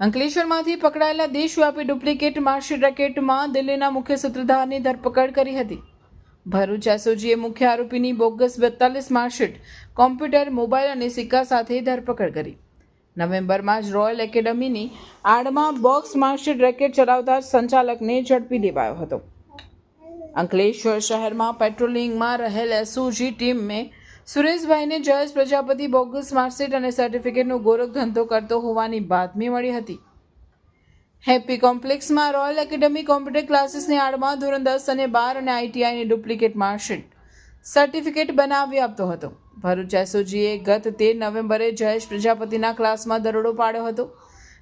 અંકલેશ્વરમાંથી પકડાયેલા દેશવ્યાપી duplicate marksheet રેકેટમાં દિલ્હીના મુખ્ય સૂત્રધારની ધરપકડ કરી હતી। ભરૂચ એસઓજીએ મુખ્ય આરોપીની બોગસ 42 માર્કશીટ, કોમ્પ્યુટર, મોબાઈલ અને સિક્કા સાથે ધરપકડ કરી। નવેમ્બરમાં જ રોયલ એકેડમીની આડમાં બોક્સ માર્કશીટ રેકેટ ચલાવતા સંચાલકને ઝડપી લેવાયો હતો। અંકલેશ્વર શહેરમાં પેટ્રોલિંગમાં રહેલ એસઓજી ટીમે સુરેશભાઈને જયેશ પ્રજાપતિ બોગસ માર્કશીટ અને સર્ટિફિકેટનો ગોરખ ધંધો કરતો હોવાની બાતમી મળી હતી। હેપી કોમ્પ્લેક્સમાં રોયલ એકેડમી કોમ્પ્યુટર ક્લાસીસની આડમાં ધોરણ 10 અને 12 અને આઈટીઆઈની ડુપ્લિકેટ માર્કશીટ, સર્ટિફિકેટ બનાવી આપતો હતો। ભરૂચ એસઓજીએ ગત 13 નવેમ્બરે જયેશ પ્રજાપતિના ક્લાસમાં દરોડો પાડ્યો હતો।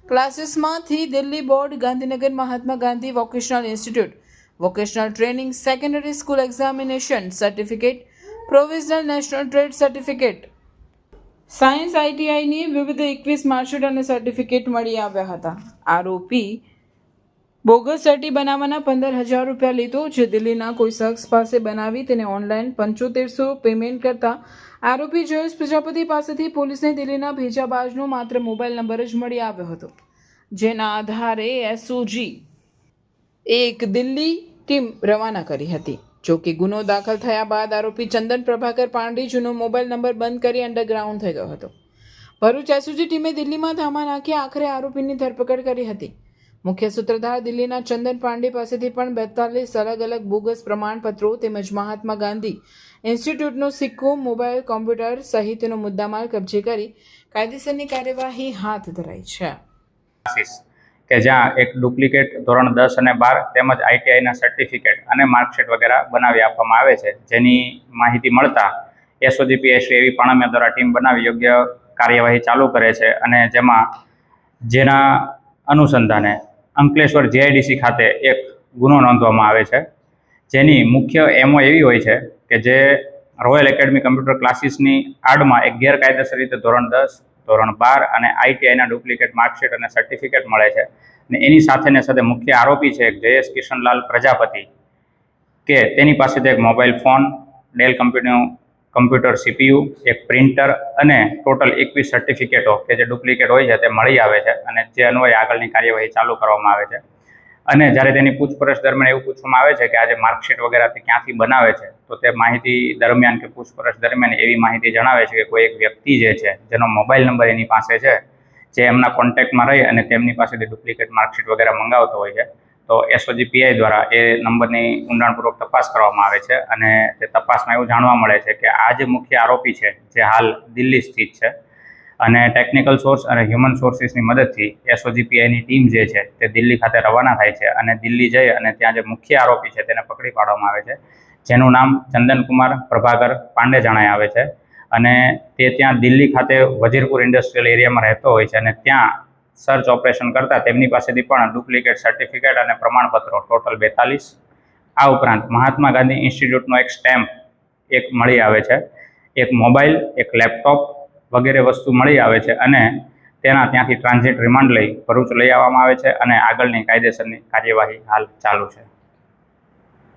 ક્લાસીસમાંથી Delhi board, Gandhinagar Mahatma Gandhi vocational institute, vocational training, secondary school examination certificate, provisional national trade certificate, science આઈટીઆઈની વિવિધ 21 માર્કશીટ અને સર્ટિફિકેટ મળી આવ્યા હતા। આરોપી બોગસ સર્ટી બનાવવાના 15,000 રૂપિયા લીધો, જે દિલ્હીના કોઈ શખ્સ પાસે બનાવી તેને ઓનલાઈન 7500 પેમેન્ટ કરતા આરોપી જયેશ પ્રજાપતિ પાસેથી પોલીસને દિલ્હીના ભેજાબાજનો માત્ર મોબાઈલ નંબર જ મળી આવ્યો હતો, જેના આધારે એસઓજી એક દિલ્હી ટીમ રવાના કરી હતી। જો કે ગુનો દાખલ થયા બાદ આરોપી ચંદન પ્રભાકર પાંડે જૂનો મોબાઈલ નંબર બંધ કરી અંડરગ્રાઉન્ડ થઈ ગયો હતો। ભરૂચ એસઓજી ટીમે દિલ્હીમાં ધામા નાખી આખરે આરોપીની ધરપકડ કરી હતી। મુખ્ય સૂત્રધાર દિલ્હીના ચંદન પાંડે પાસેથી પણ 42 અલગ અલગ બોગસ પ્રમાણપત્રો તેમજ મહાત્મા ગાંધી ઇન્સ્ટિટ્યૂટનો સિક્કો, મોબાઈલ, કોમ્પ્યુટર સહિતનો મુદ્દામાલ કબજે કરી કાયદેસરની કાર્યવાહી હાથ ધરાઈ છે। કે જ્યાં એક ડુપ્લિકેટ ધોરણ 10 અને 12 તેમજ આઈટીઆઈના સર્ટિફિકેટ અને માર્કશીટ વગેરે બનાવી આપવામાં આવે છે, જેની માહિતી મળતા એસઓજી પીએસસી એવી પાણમિયા દ્વારા ટીમ બનાવી યોગ્ય કાર્યવાહી ચાલુ કરે છે અને જેના અનુસંધાને અંકલેશ્વર જીઆઈડીસી ખાતે એક ગુનો નોંધવામાં આવે છે, જેની મુખ્ય એમઓ એવી હોય છે કે જે રોયલ એકેડમી કમ્પ્યુટર ક્લાસીસની આડમાં એક ગેરકાયદેસર રીતે ધોરણ 10, ધોરણ 12 અને આઈટીઆઈના ડુપ્લિકેટ માર્કશીટ અને સર્ટિફિકેટ મળે છે અને એની સાથે મુખ્ય આરોપી છે જયેશ કિશનલાલ પ્રજાપતિ, કે તેની પાસેથી એક મોબાઈલ ફોન, ડેલ કંપનીનું કમ્પ્યુટર સીપીયુ, એક પ્રિન્ટર અને ટોટલ 21 સર્ટિફિકેટો કે જે ડુપ્લિકેટ હોય છે તે મળી આવે છે અને જે અન્વયે આગળની કાર્યવાહી ચાલુ કરવામાં આવે છે। અને જ્યારે તેની પૂછપરછ દરમિયાન એવું પૂછવામાં આવે છે કે આ જે માર્કશીટ વગેરેથી ક્યાંથી બનાવે છે, તો તે માહિતી દરમિયાન કે પૂછપરછ દરમિયાન એવી માહિતી જણાવે છે કે કોઈ એક વ્યક્તિ જે છે જેનો મોબાઈલ નંબર એની પાસે છે, જે એમના કોન્ટેક્ટમાં રહી અને તેમની પાસેથી ડુપ્લિકેટ માર્કશીટ વગેરે મંગાવતો હોય છે, તો એસઓજી પીઆઈ દ્વારા એ નંબરની ઊંડાણપૂર્વક તપાસ કરવામાં આવે છે અને તે તપાસમાં એવું જાણવા મળે છે કે આ જે મુખ્ય આરોપી છે જે હાલ દિલ્હી સ્થિત છે અને ટેકનિકલ સોર્સ અને હ્યુમન સોર્સિસની મદદથી એસઓજી પીઆઈની ટીમ જે છે તે દિલ્હી ખાતે રવાના થાય છે અને દિલ્હી જઈ અને ત્યાં જે મુખ્ય આરોપી છે તેને પકડી પાડવામાં આવે છે, જેનું નામ ચંદનકુમાર પ્રભાકર પાંડે જણાય આવે છે અને તે ત્યાં દિલ્હી ખાતે વજીરપુર ઇન્ડસ્ટ્રીયલ એરિયામાં રહેતો હોય છે અને ત્યાં સર્ચ ઓપરેશન કરતાં તેમની પાસેથી પણ ડુપ્લિકેટ સર્ટિફિકેટ અને પ્રમાણપત્રો ટોટલ 42, આ ઉપરાંત મહાત્મા ગાંધી ઇન્સ્ટિટ્યૂટનો એક સ્ટેમ્પ એક મળી આવે છે, એક મોબાઈલ, એક લેપટોપ વગેરે વસ્તુ મળી આવે છે અને ત્યાંથી ટ્રાન્ઝિટ રિમાન્ડ લઈ ભરૂચ લઈ આવવામાં આવે છે અને આગળની કાયદેસરની કાર્યવાહી હાલ ચાલુ છે।